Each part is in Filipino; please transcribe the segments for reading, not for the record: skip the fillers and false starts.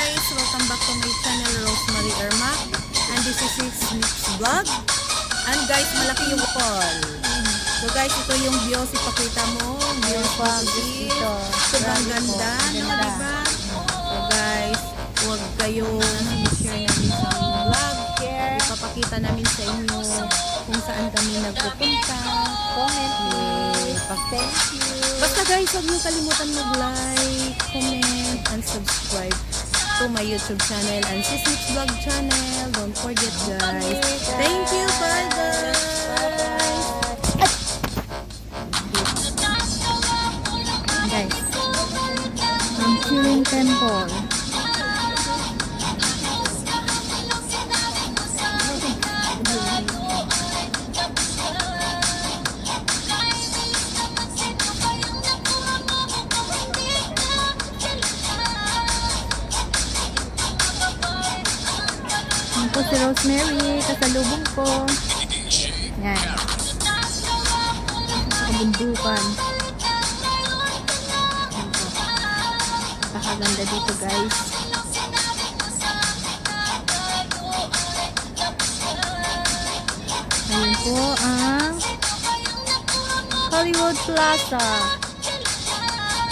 guys! Welcome back to my channel, Rosemary Irma. And this is his next vlog. And guys, malaki yung wall. So guys, ito yung view. Ipakita mo. View dito. Sobrang ganda. No, diba? So guys, huwag kayong share namin sa vlog. Ipapakita namin sa inyo kung saan kami nagpupunta. Comment, please. Thank you. Basta guys, huwag niyo kalimutan mag-like, comment, and subscribe to my YouTube channel and Sismix Vlog channel. Don't forget guys. Thank you, Father. Guys, ang Chilling Temple. Ito si Rosemary, kasalubong ko. Yan. Kabundukan. Napakaganda dito guys. Ayun po ang Hollywood Plaza.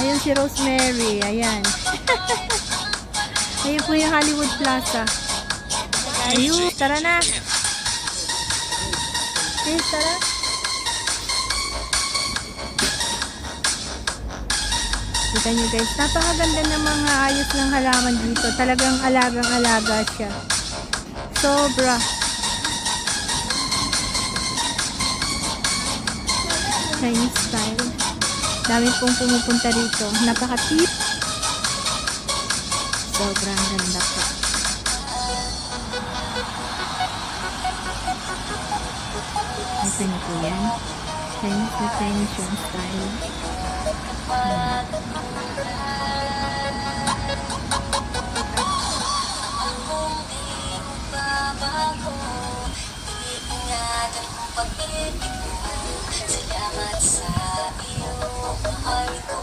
Ayun si Rosemary. Ayan. Ayun po yung Hollywood Plaza. Ayun, tara na. Please, tara. Kita nyo guys, napakaganda ng mga ayos ng halaman dito. Talagang alagang-alaga siya. Sobra. Chinese style. Dami pong pumupunta rito. Napaka-tip. Sobrang ganda po. Ito na po yan. Chinese na Chinese yung style. Salamat sa iyong mahal ko.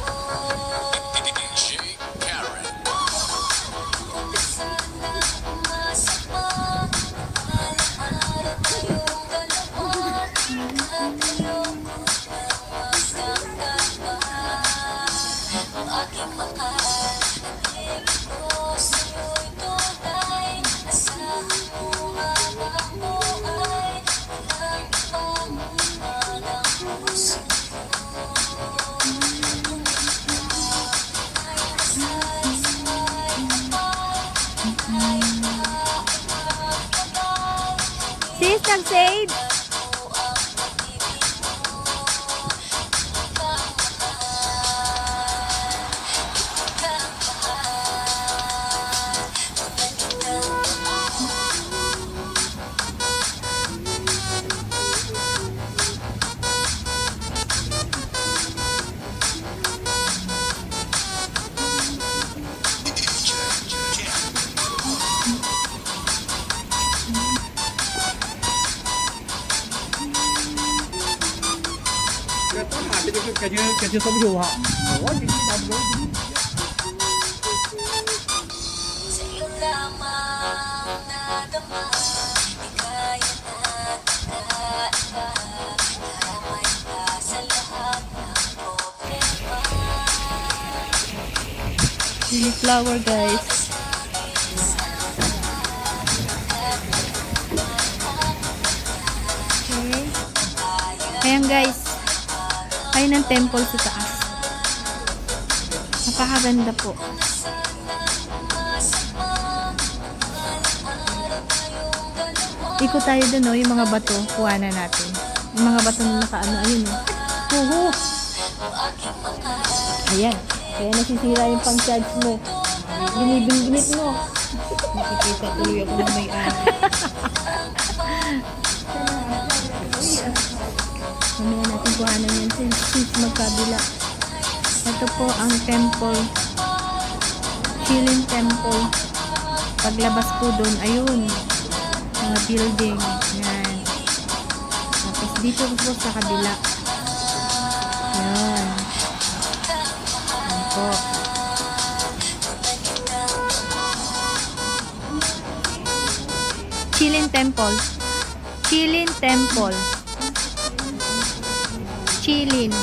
Sis, nag-save! cái chưa sống dù họ ủa gì đâu đó Sa iyo lamang nadama, di kaya natin karamay ka sa lahat ng problema. Lily flower guys. Okay. Ayan guys. Ayun ang temple sa taas. Napakaganda po. Ikot tayo dun, yung mga bato. Kuha na natin. Yung mga bato na nakaano. Ayun o. Huhu! Ayan. Kaya nasisira yung pang-charge mo. Binibinginit mo. nakikita tuloy ako na may Mamaya natin kuhanan yan since magkabila. Ito po ang temple. Chilling Temple. Paglabas po doon, ayun. Mga building. Yan. Tapos dito po sa kabila. Yan. Yan po. Chilin Temple. Chilin Temple. Chilin.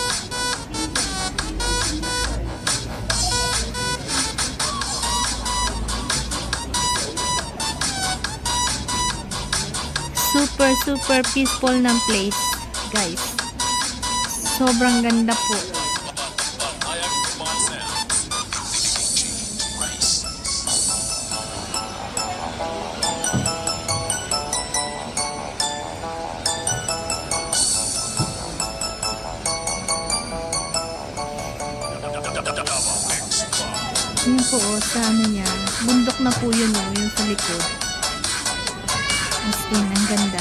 Super peaceful ng place, guys. Sobrang ganda po. Yun po, sa ano niya, bundok na po yun, yung sa likod. As in, ang ganda.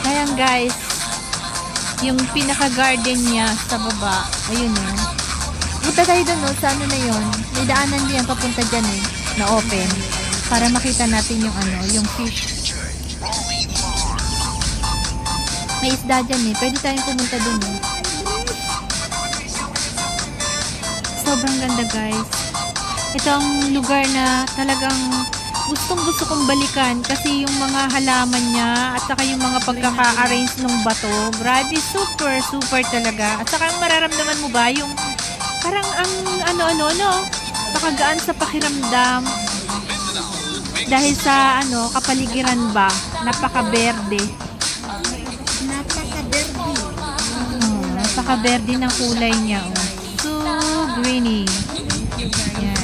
Ayan guys, yung pinaka-garden niya sa baba, ayun eh. Punta tayo dun sa ano na yun. May daanan din yan papunta dyan eh, na open. Para makita natin yung ano, yung fish. May isda dyan eh, pwede tayong pumunta dun eh. Sobrang ganda guys. Ito ang lugar na talagang gustong-gusto kong balikan kasi yung mga halaman niya at saka yung mga pagkaka-arrange ng bato, grabe, super talaga. At saka mararamdaman mo ba yung parang ang ano, pakagaan sa pakiramdam dahil sa ano, kapaligiran ba, napaka-berde. Napaka-berde ng kulay niya. Oh. So greeny. Yan.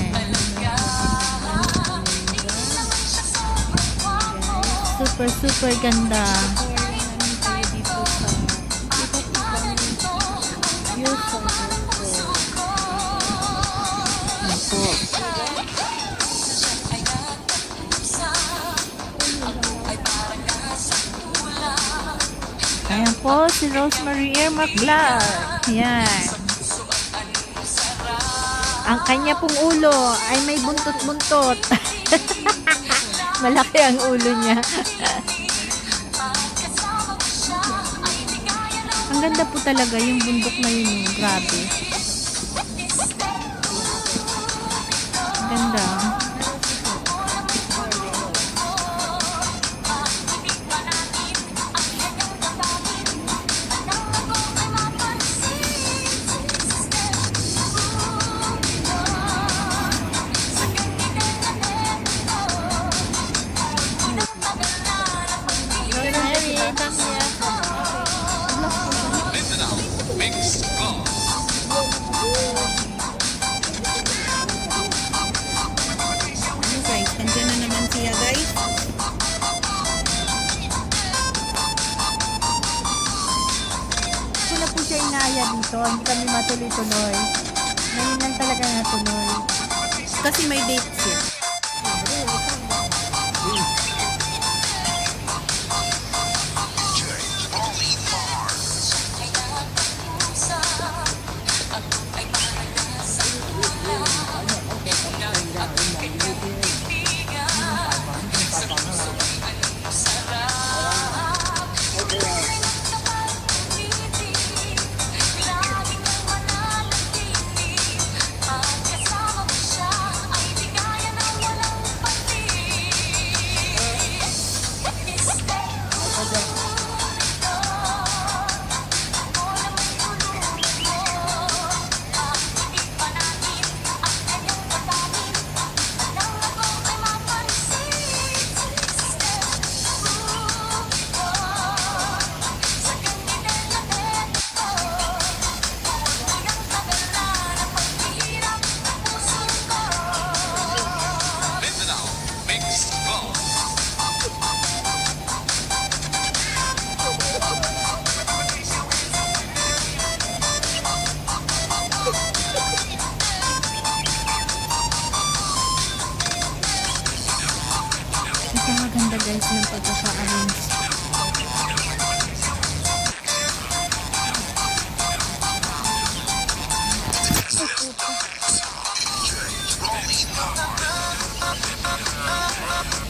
Super ganda. Opo. Ayan po si Rosemary Irma Vlog. Ayan. Ang kanya pong ulo ay may buntot-buntot. Malaki ang ulo niya. Ang ganda po talaga yung bundok na yun. Grabe. Ang ganda. dito. Hindi kami matuloy-tuloy. Ngayon lang talaga natuloy. Kasi may date siya. Napakaganda guys ng pagkaka-arrange.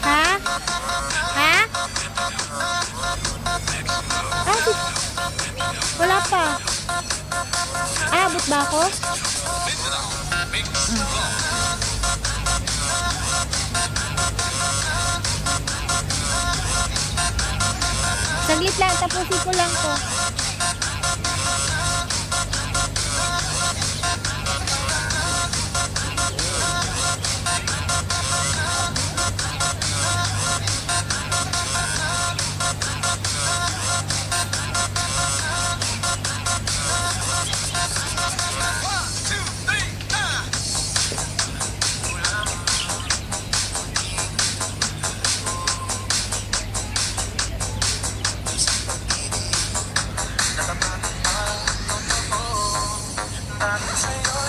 Ha? Ha? Wala pa. Abot ba ako? Saglit lang, tapusin ko lang to. Sa'yo'y